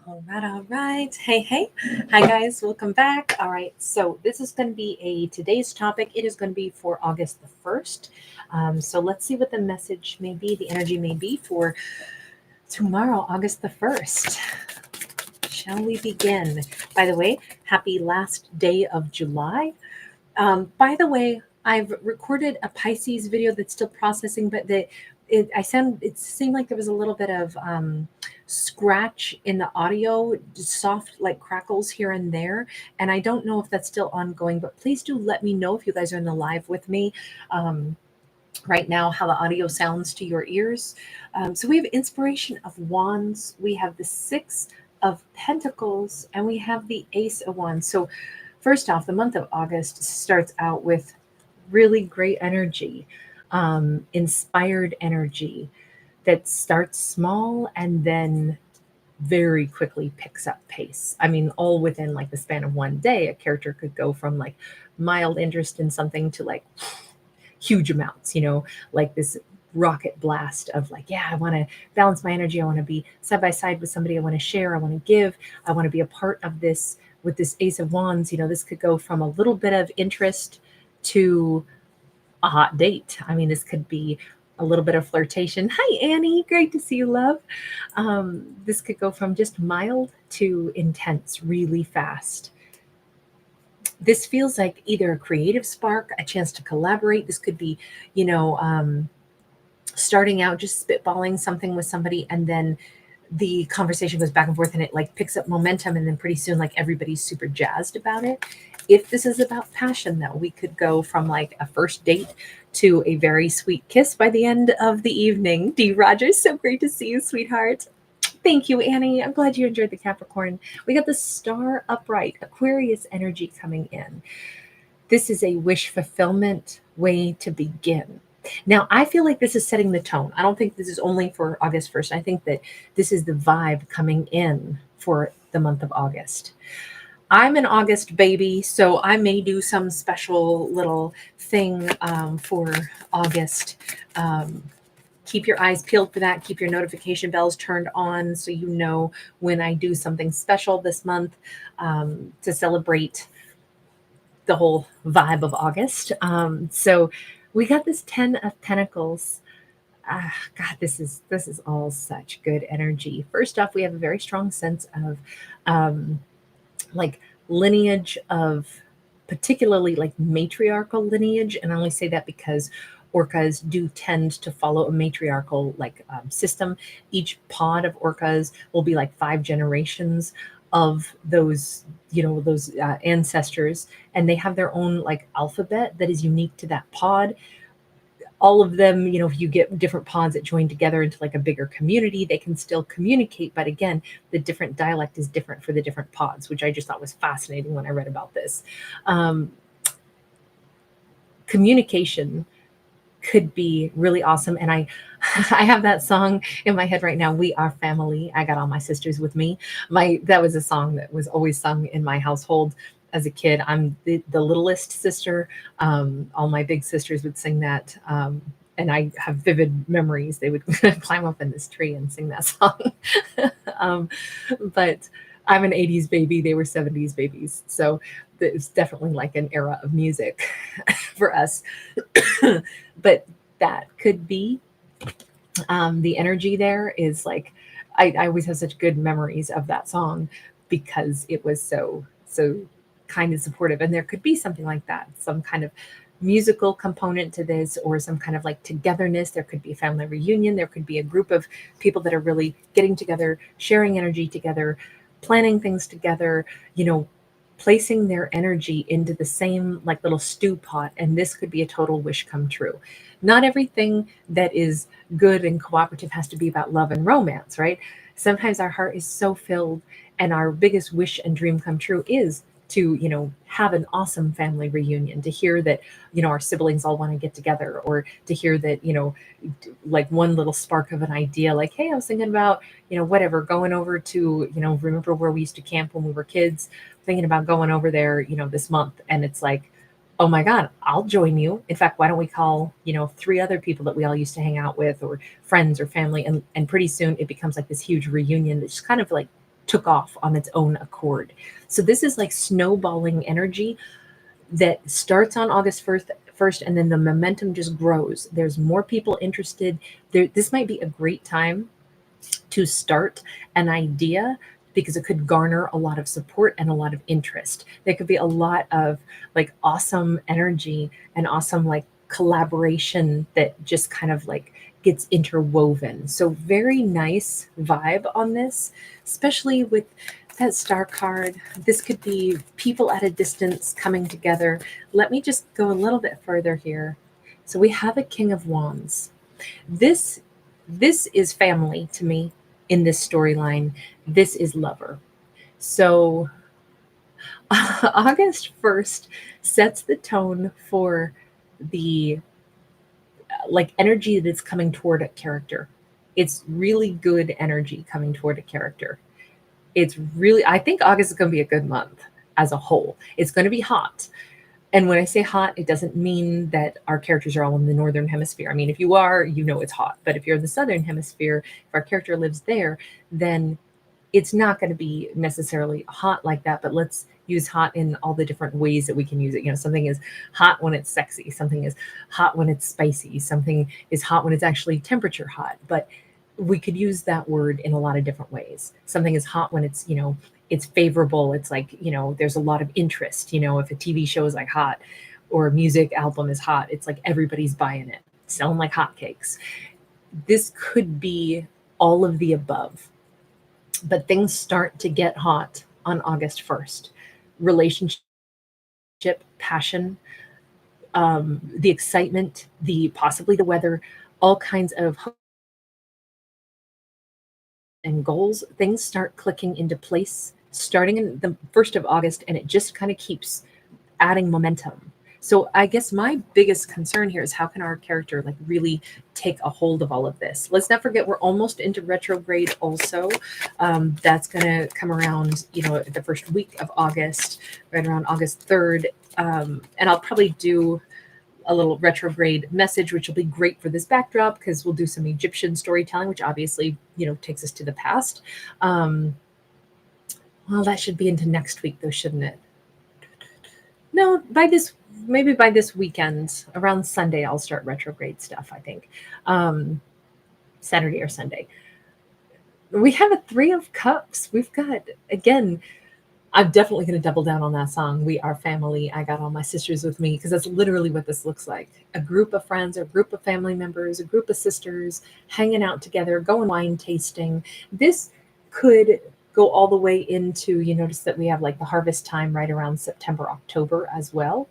All right, all right. Hey, hey. Hi, guys. Welcome back. All right. So, this is going to be today's topic. It is going to be for August the 1st. So, let's see what the message may be, the energy may be for tomorrow, August the 1st. Shall we begin? By the way, happy last day of July. By the way, I've recorded a Pisces video that's still processing, but it seemed like there was a little bit of scratch in the audio, just soft like crackles here and there. And I don't know if that's still ongoing, but please do let me know if you guys are in the live with me. Um, right now, how the audio sounds to your ears. So we have inspiration of wands, we have the six of pentacles, and we have the ace of wands. So first off, the month of August starts out with really great energy, inspired energy that starts small and then very quickly picks up pace. I mean, all within like the span of one day, a character could go from like mild interest in something to like huge amounts, like this rocket blast of like, yeah, I want to balance my energy. I want to be side by side with somebody. I want to share. I want to give. I want to be a part of this with this Ace of Wands. This could go from a little bit of interest to a hot date. I mean, this could be a little bit of flirtation. Hi, Annie. Great to see you, love. This could go from just mild to intense really fast. This feels like either a creative spark, a chance to collaborate. This could be, you know, um, starting out just spitballing something with somebody, and then the conversation goes back and forth and it like picks up momentum, and then pretty soon like everybody's super jazzed about it. If this is about passion, though, we could go from like a first date to a very sweet kiss by the end of the evening. D Rogers, so great to see you, sweetheart. Thank you, Annie. I'm glad you enjoyed the Capricorn. We got the star upright, Aquarius energy coming in. This is a wish fulfillment way to begin. Now, I feel like this is setting the tone. I don't think this is only for August 1st. I think that this is the vibe coming in for the month of August. I'm an August baby, so I may do some special little thing for August. Um, Keep your eyes peeled for that. Keep your notification bells turned on so you know when I do something special this month to celebrate the whole vibe of August. So we got this 10 of Pentacles. God, this is all such good energy. First off, we have a very strong sense of um, like lineage of particularly like matriarchal lineage, and I only say that because orcas do tend to follow a matriarchal like system. Each pod of orcas will be like 5 generations of those ancestors, and they have their own like alphabet that is unique to that pod. All of them, if you get different pods that join together into like a bigger community, they can still communicate. But again, the different dialect is different for the different pods, which I just thought was fascinating when I read about this. Um, Communication could be really awesome. And I I have that song in my head right now, We Are Family. I got all my sisters with me. That was a song that was always sung in my household as a kid. I'm the littlest sister. All my big sisters would sing that. And I have vivid memories. They would climb up in this tree and sing that song. um, but I'm an 80s baby. They were 70s babies. So it's definitely like an era of music for us. But that could be the energy there is like I always have such good memories of that song because it was so kind and supportive. And there could be something like that, some kind of musical component to this, or some kind of like togetherness. There could be a family reunion. There could be a group of people that are really getting together, sharing energy together, planning things together, placing their energy into the same like little stew pot. And this could be a total wish come true. Not everything that is good and cooperative has to be about love and romance, right? Sometimes our heart is so filled, and our biggest wish and dream come true is to have an awesome family reunion, to hear that our siblings all want to get together, or to hear that like one little spark of an idea, like, hey, I was thinking about whatever, going over to remember where we used to camp when we were kids, thinking about going over there this month. And it's like, oh my God, I'll join you. In fact, why don't we call 3 other people that we all used to hang out with, or friends or family, and pretty soon it becomes like this huge reunion that's kind of like took off on its own accord. So this is like snowballing energy that starts on August 1st, and then the momentum just grows. There's more people interested. This might be a great time to start an idea because it could garner a lot of support and a lot of interest. There could be a lot of like awesome energy and awesome like collaboration that just kind of like gets interwoven. So very nice vibe on this, especially with that star card. This could be people at a distance coming together. Let me just go a little bit further here. So we have a King of Wands. This is family to me in this storyline. This is lover. So August 1st sets the tone for the like energy that's coming toward a character. It's really good energy coming toward a character. It's really, I think August is going to be a good month as a whole. It's going to be hot. And when I say hot, it doesn't mean that our characters are all in the northern hemisphere. I mean, if you are, you know it's hot. But if you're in the southern hemisphere, if our character lives there, then it's not going to be necessarily hot like that. But let's use hot in all the different ways that we can use it. You know, something is hot when it's sexy. Something is hot when it's spicy. Something is hot when it's actually temperature hot. But we could use that word in a lot of different ways. Something is hot when it's, you know, it's favorable. It's like, you know, there's a lot of interest. You know, if a TV show is like hot or a music album is hot, it's like everybody's buying it, selling like hotcakes. This could be all of the above. But things start to get hot on August 1st. Relationship, passion, the excitement, the possibly the weather, all kinds of and goals, things start clicking into place starting in the 1st of August, and it just kind of keeps adding momentum. So I guess my biggest concern here is how can our character like really take a hold of all of this? Let's not forget we're almost into retrograde also. That's going to come around, you know, the first week of August, right around August 3rd. And I'll probably do a little retrograde message, which will be great for this backdrop because we'll do some Egyptian storytelling, which obviously, you know, takes us to the past. Well, that should be into next week though, shouldn't it? No, maybe by this weekend, around Sunday, I'll start retrograde stuff, I think. Saturday or Sunday. We have a 3 of Cups. We've got, again, I'm definitely going to double down on that song. We are family. I got all my sisters with me because that's literally what this looks like. A group of friends, a group of family members, a group of sisters hanging out together, going wine tasting. This could go all the way into, you notice that we have like the harvest time right around September, October as well.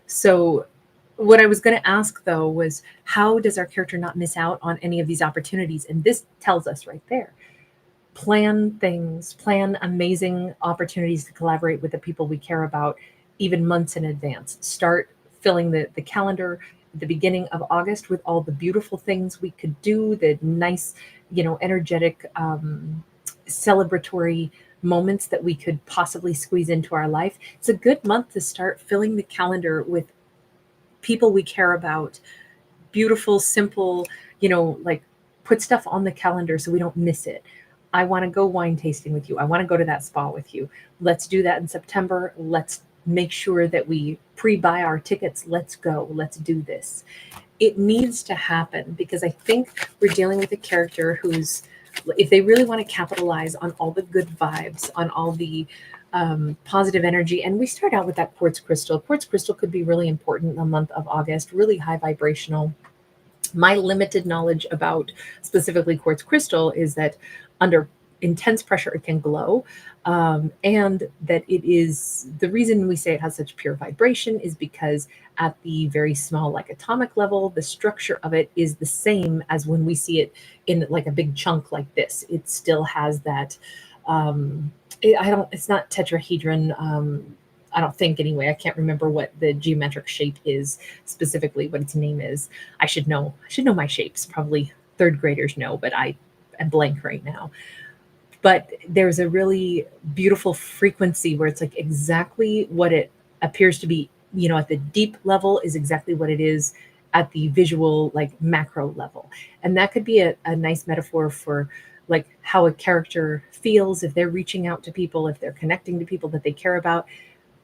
So what I was going to ask though was how does our character not miss out on any of these opportunities? And this tells us right there. Plan things, plan amazing opportunities to collaborate with the people we care about, even months in advance. Start filling the calendar at the beginning of August with all the beautiful things we could do, the nice, you know, energetic, celebratory moments that we could possibly squeeze into our life. It's a good month to start filling the calendar with people we care about, beautiful, simple, you know, like put stuff on the calendar so we don't miss it. I want to go wine tasting with you. I want to go to that spa with you. Let's do that in September. Let's make sure that we pre-buy our tickets. Let's go. Let's do this. It needs to happen because I think we're dealing with a character who's, if they really want to capitalize on all the good vibes, on all the positive energy, and we start out with that quartz crystal. Quartz crystal could be really important in the month of August, really high vibrational. My limited knowledge about specifically quartz crystal is that under intense pressure it can glow, and that it is the reason we say it has such pure vibration is because at the very small like atomic level the structure of it is the same as when we see it in like a big chunk like this. It still has that it's not tetrahedron. I don't think anyway. I can't remember what the geometric shape is specifically, what its name is. I should know my shapes. Probably third graders know, but I am blank right now. But there's a really beautiful frequency where it's like exactly what it appears to be, you know, at the deep level is exactly what it is at the visual, like macro level. And that could be a nice metaphor for like how a character feels, if they're reaching out to people, if they're connecting to people that they care about.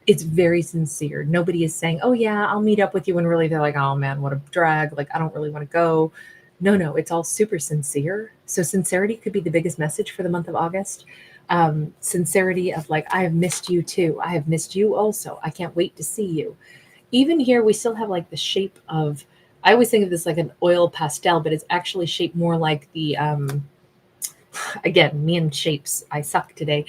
It's very sincere. Nobody is saying, oh yeah, I'll meet up with you, and really they're like, oh man, what a drag, like I don't really want to go. No, it's all super sincere. So sincerity could be the biggest message for the month of August. Sincerity of like, I have missed you too, I have missed you also, I can't wait to see you. Even here we still have like the shape of, I always think of this like an oil pastel, but it's actually shaped more like the again, me and shapes, I suck today.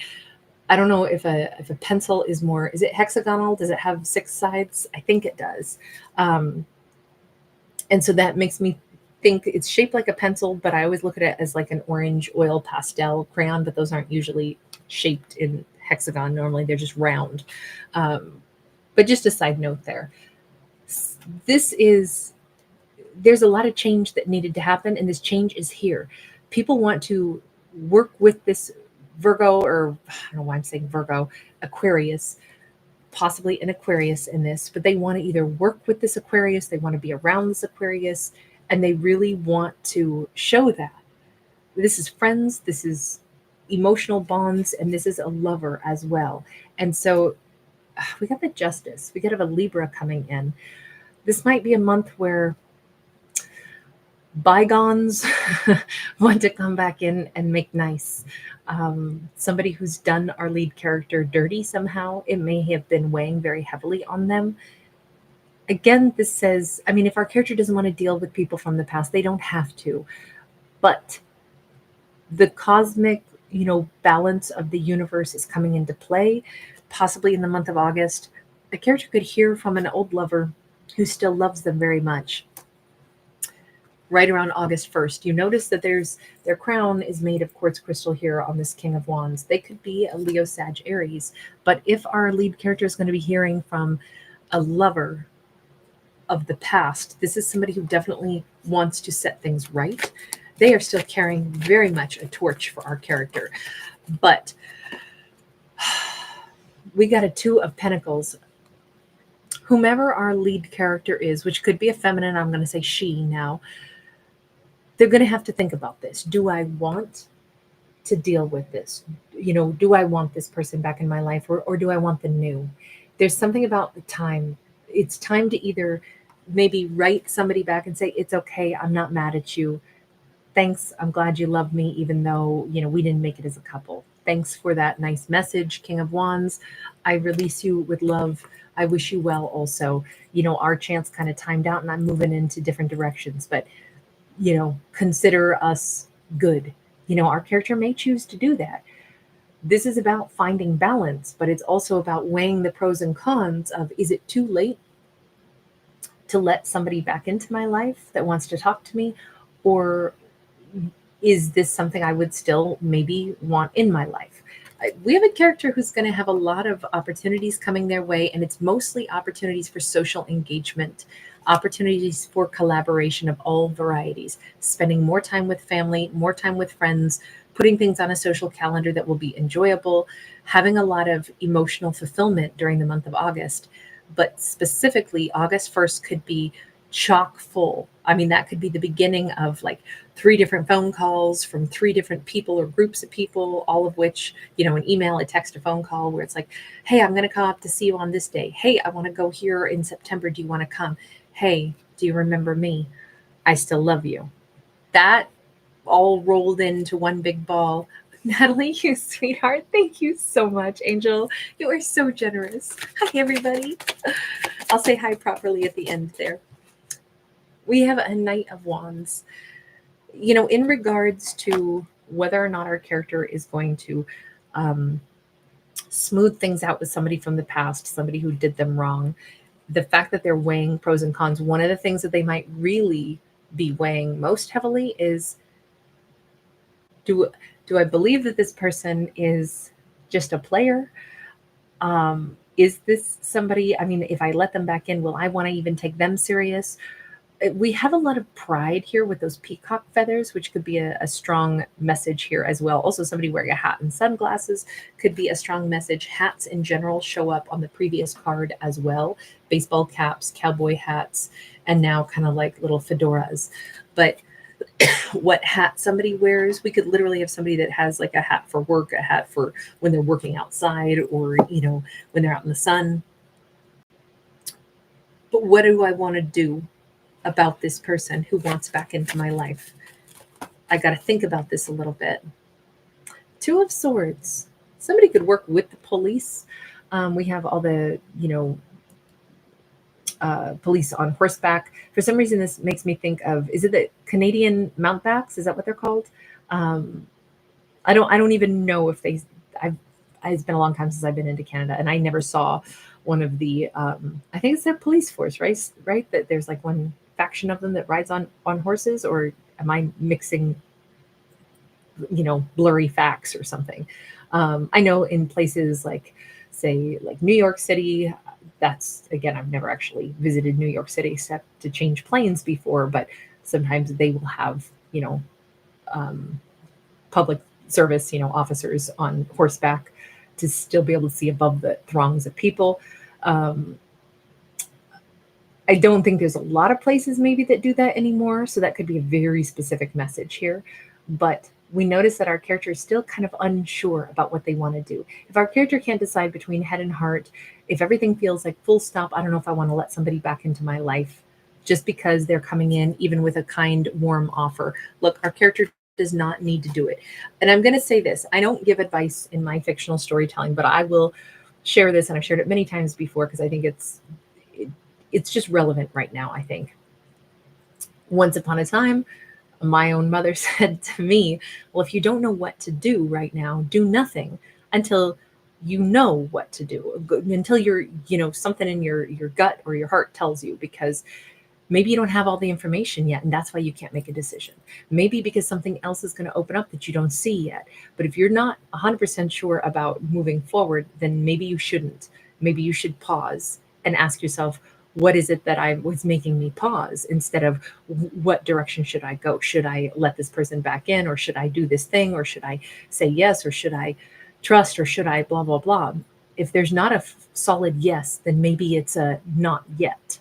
I don't know if a pencil is more, is it hexagonal? Does it have 6 sides? I think it does. And so that makes me think it's shaped like a pencil, but I always look at it as like an orange oil pastel crayon, but those aren't usually shaped in hexagon. Normally they're just round. But just a side note there. This is, there's a lot of change that needed to happen, and this change is here. People want to work with this Virgo, or I don't know why I'm saying Virgo, Aquarius, possibly an Aquarius in this, but they want to either work with this Aquarius, they want to be around this Aquarius, and they really want to show that. This is friends, this is emotional bonds, and this is a lover as well. And so we got the Justice, we got to have a Libra coming in. This might be a month where bygones want to come back in and make nice. Somebody who's done our lead character dirty somehow, it may have been weighing very heavily on them. Again, this says, I mean, if our character doesn't want to deal with people from the past, they don't have to. But the cosmic, balance of the universe is coming into play, possibly in the month of August. A character could hear from an old lover who still loves them very much. Right around August 1st, you notice that their crown is made of quartz crystal here on this King of Wands. They could be a Leo, Sag, Aries. But if our lead character is going to be hearing from a lover of the past, this is somebody who definitely wants to set things right. They are still carrying very much a torch for our character. But we got a 2 of Pentacles. Whomever our lead character is, which could be a feminine, I'm going to say she now, they're going to have to think about this. Do I want to deal with this? Do I want this person back in my life, or do I want the new? There's something about the time. It's time to either maybe write somebody back and say, it's okay, I'm not mad at you. Thanks, I'm glad you love me, even though, we didn't make it as a couple. Thanks for that nice message, King of Wands. I release you with love. I wish you well also. Our chance kind of timed out and I'm moving into different directions, but consider us good. Our character may choose to do that. This is about finding balance, but it's also about weighing the pros and cons of, is it too late to let somebody back into my life that wants to talk to me? Or is this something I would still maybe want in my life? We have a character who's going to have a lot of opportunities coming their way, and it's mostly opportunities for social engagement, opportunities for collaboration of all varieties, spending more time with family, more time with friends, putting things on a social calendar that will be enjoyable, having a lot of emotional fulfillment during the month of August. But specifically, August 1st could be chock full. I mean, that could be the beginning of like 3 different phone calls from 3 different people or groups of people, all of which, an email, a text, a phone call, where it's like, hey, I'm going to come up to see you on this day. Hey, I want to go here in September. Do you want to come? Hey, do you remember me? I still love you. That all rolled into one big ball. Natalie, you sweetheart. Thank you so much, Angel. You are so generous. Hi, everybody. I'll say hi properly at the end there. We have a Knight of Wands. In regards to whether or not our character is going to smooth things out with somebody from the past, somebody who did them wrong, the fact that they're weighing pros and cons, one of the things that they might really be weighing most heavily is, do I believe that this person is just a player? Is this somebody, I mean, if I let them back in, will I want to even take them serious? We have a lot of pride here with those peacock feathers, which could be a strong message here as well. Also, somebody wearing a hat and sunglasses could be a strong message. Hats in general show up on the previous card as well. Baseball caps, cowboy hats, and now kind of like little fedoras. But what hat somebody wears. We could literally have somebody that has like a hat for work, a hat for when they're working outside, or, you know, when they're out in the sun. But what do I want to do about this person who wants back into my life? I got to think about this a little bit. Two of Swords. Somebody could work with the police. We have all the, you know, police on horseback. For some reason, this makes me think of, is it the Canadian Mountbacks? Is that what they're called? I don't even know if they. I've it's been a long time since I've been into Canada, and I never saw one of the. I think it's their police force, right? Right, that there's like one faction of them that rides on horses, or am I mixing, you know, blurry facts or something? I know in places like, say, like New York City. That's, again, I've never actually visited New York City except to change planes before, but sometimes they will have, you know, public service, you know, officers on horseback to still be able to see above the throngs of people. I don't think there's a lot of places maybe that do that anymore, so that could be a very specific message here. But we notice that our character is still kind of unsure about what they want to do. If our character can't decide between head and heart, if everything feels like full stop, I don't know if I want to let somebody back into my life just because they're coming in, even with a kind, warm offer. Look, our character does not need to do it. And I'm going to say this, I don't give advice in my fictional storytelling, but I will share this, and I've shared it many times before because I think it's just relevant right now, I think. Once upon a time, my own mother said to me, well, if you don't know what to do right now, do nothing until you know what to do, until you're, you know, something in your gut or your heart tells you, because maybe you don't have all the information yet, and that's why you can't make a decision. Maybe because something else is going to open up that you don't see yet. But if you're not 100% sure about moving forward, then maybe you shouldn't. Maybe you should pause and ask yourself, what is it that I was making me pause, instead of what direction should I go? Should I let this person back in, or should I do this thing, or should I say yes, or should I trust, or should I blah, blah, blah? If there's not a solid yes, then maybe it's a not yet.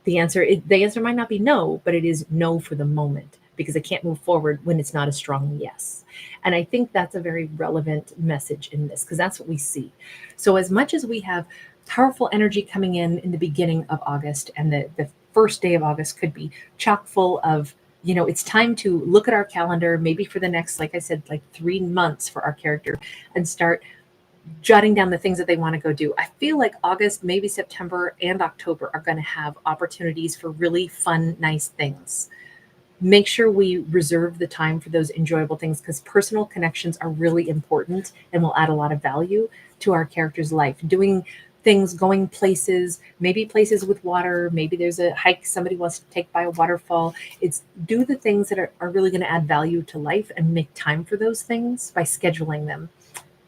The answer might not be no, but it is no for the moment, because it can't move forward when it's not a strong yes. And I think that's a very relevant message in this, because that's what we see. So as much as we have powerful energy coming in the beginning of August, and the first day of August could be chock full of, you know, it's time to look at our calendar, maybe for the next, like I said, like 3 months for our character, and start jotting down the things that they want to go do. I feel like August, maybe September and October are going to have opportunities for really fun, nice things. Make sure we reserve the time for those enjoyable things, because personal connections are really important and will add a lot of value to our character's life. Doing things, going places, maybe places with water, maybe there's a hike somebody wants to take by a waterfall. It's do the things that are really going to add value to life, and make time for those things by scheduling them.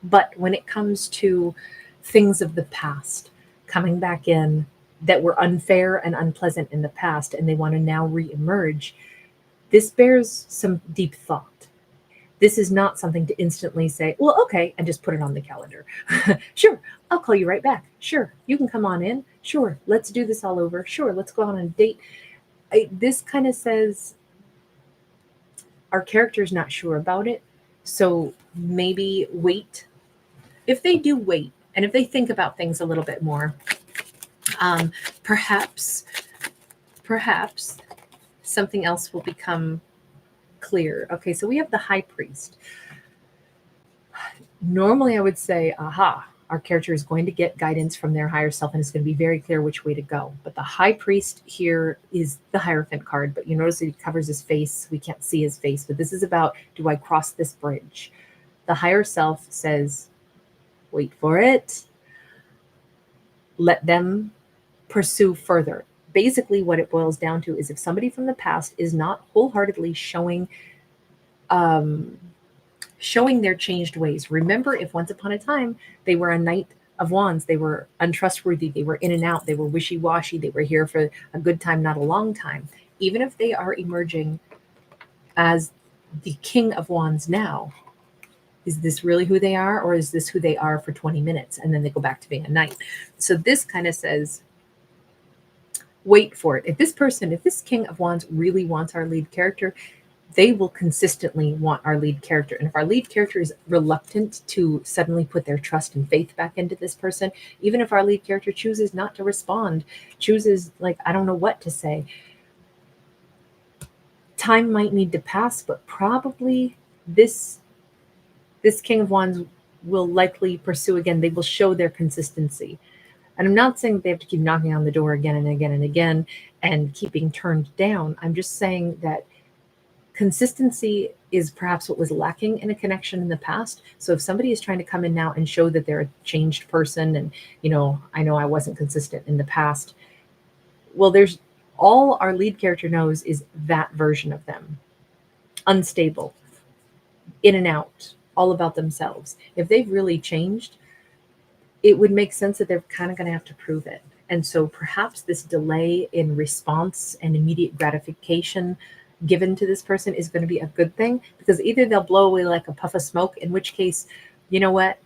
But when it comes to things of the past coming back in that were unfair and unpleasant in the past, and they want to now reemerge, this bears some deep thought. This is not something to instantly say, well, okay, and just put it on the calendar. Sure, I'll call you right back. Sure, you can come on in. Sure, let's do this all over. Sure, let's go on a date. This kind of says our character's not sure about it. So maybe wait. If they do wait, and if they think about things a little bit more, perhaps something else will become clear. Okay, so we have the high priest. Normally I would say, aha, our character is going to get guidance from their higher self, and it's going to be very clear which way to go. But the high priest here is the Hierophant card, but you notice that he covers his face. We can't see his face, but this is about, do I cross this bridge? The higher self says, wait for it. Let them pursue further. Basically, what it boils down to is, if somebody from the past is not wholeheartedly showing their changed ways. Remember, if once upon a time they were a Knight of Wands, they were untrustworthy, they were in and out, they were wishy-washy, they were here for a good time, not a long time. Even if they are emerging as the King of Wands now, is this really who they are, or is this who they are for 20 minutes and then they go back to being a knight? So this kind of says, wait for it. If this King of Wands really wants our lead character, they will consistently want our lead character. And if our lead character is reluctant to suddenly put their trust and faith back into this person, even if our lead character chooses not to respond, chooses like, I don't know what to say, time might need to pass, but probably this King of Wands will likely pursue again. They will show their consistency. And I'm not saying they have to keep knocking on the door again and again and again and keeping turned down. I'm just saying that consistency is perhaps what was lacking in a connection in the past. So if somebody is trying to come in now and show that they're a changed person and, I know I wasn't consistent in the past, well, there's all our lead character knows is that version of them. Unstable, in and out, all about themselves. If they've really changed, it would make sense that they're kind of going to have to prove it. And so perhaps this delay in response and immediate gratification given to this person is going to be a good thing, because either they'll blow away like a puff of smoke, in which case, you know what?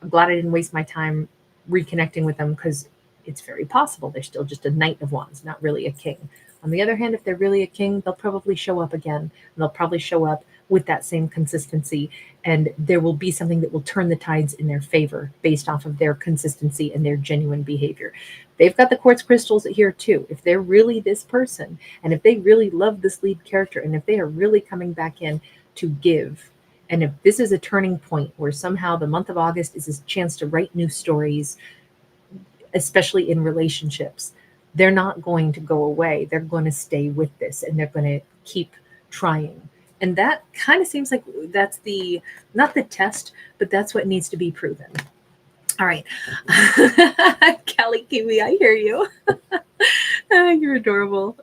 I'm glad I didn't waste my time reconnecting with them, because it's very possible they're still just a Knight of Wands, not really a king. On the other hand, if they're really a king, they'll probably show up again, and they'll probably show up with that same consistency, and there will be something that will turn the tides in their favor based off of their consistency and their genuine behavior. They've got the quartz crystals here too. If they're really this person, and if they really love this lead character, and if they are really coming back in to give, and if this is a turning point where somehow the month of August is a chance to write new stories, especially in relationships, they're not going to go away. They're going to stay with this, and they're going to keep trying. And that kind of seems like that's not the test, but that's what needs to be proven. All right. Callie Kiwi, I hear you. You're adorable.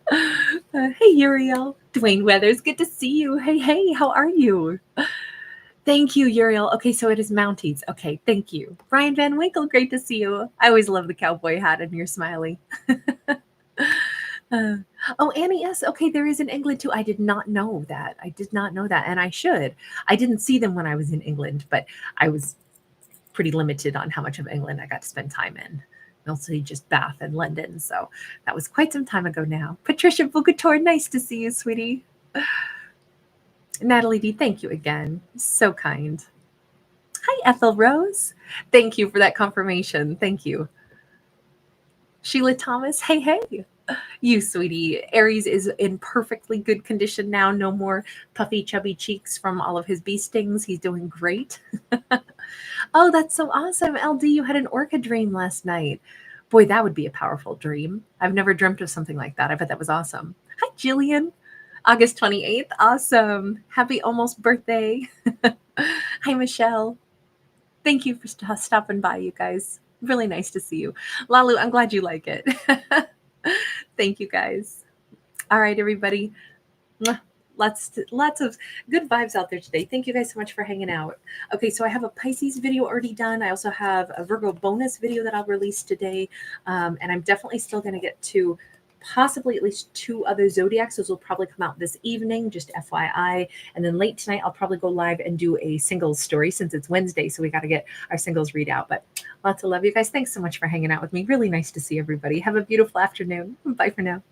Hey, Uriel. Dwayne Weathers, good to see you. Hey, how are you? Thank you, Uriel. Okay, so it is Mounties. Okay, thank you. Brian Van Winkle, great to see you. I always love the cowboy hat and you're smiley. Oh, Annie S. Okay, there is in England too. I did not know that. And I should. I didn't see them when I was in England, but I was pretty limited on how much of England I got to spend time in. Mostly just Bath and London. So that was quite some time ago now. Patricia Bucator, nice to see you, sweetie. Natalie D, thank you again. So kind. Hi, Ethel Rose. Thank you for that confirmation. Thank you. Sheila Thomas, hey. You, sweetie. Aries is in perfectly good condition now. No more puffy, chubby cheeks from all of his bee stings. He's doing great. Oh, that's so awesome. LD, you had an orca dream last night. Boy, that would be a powerful dream. I've never dreamt of something like that. I bet that was awesome. Hi, Jillian. August 28th. Awesome. Happy almost birthday. Hi, Michelle. Thank you for stopping by, you guys. Really nice to see you. Lalu, I'm glad you like it. Thank you, guys. All right, everybody. Lots of good vibes out there today. Thank you guys so much for hanging out. Okay, so I have a Pisces video already done. I also have a Virgo bonus video that I'll release today. And I'm definitely still going to get to possibly at least 2 other zodiacs. Those will probably come out this evening, just FYI. And then late tonight, I'll probably go live and do a singles story since it's Wednesday. So we got to get our singles read out. But lots of love, you guys. Thanks so much for hanging out with me. Really nice to see everybody. Have a beautiful afternoon. Bye for now.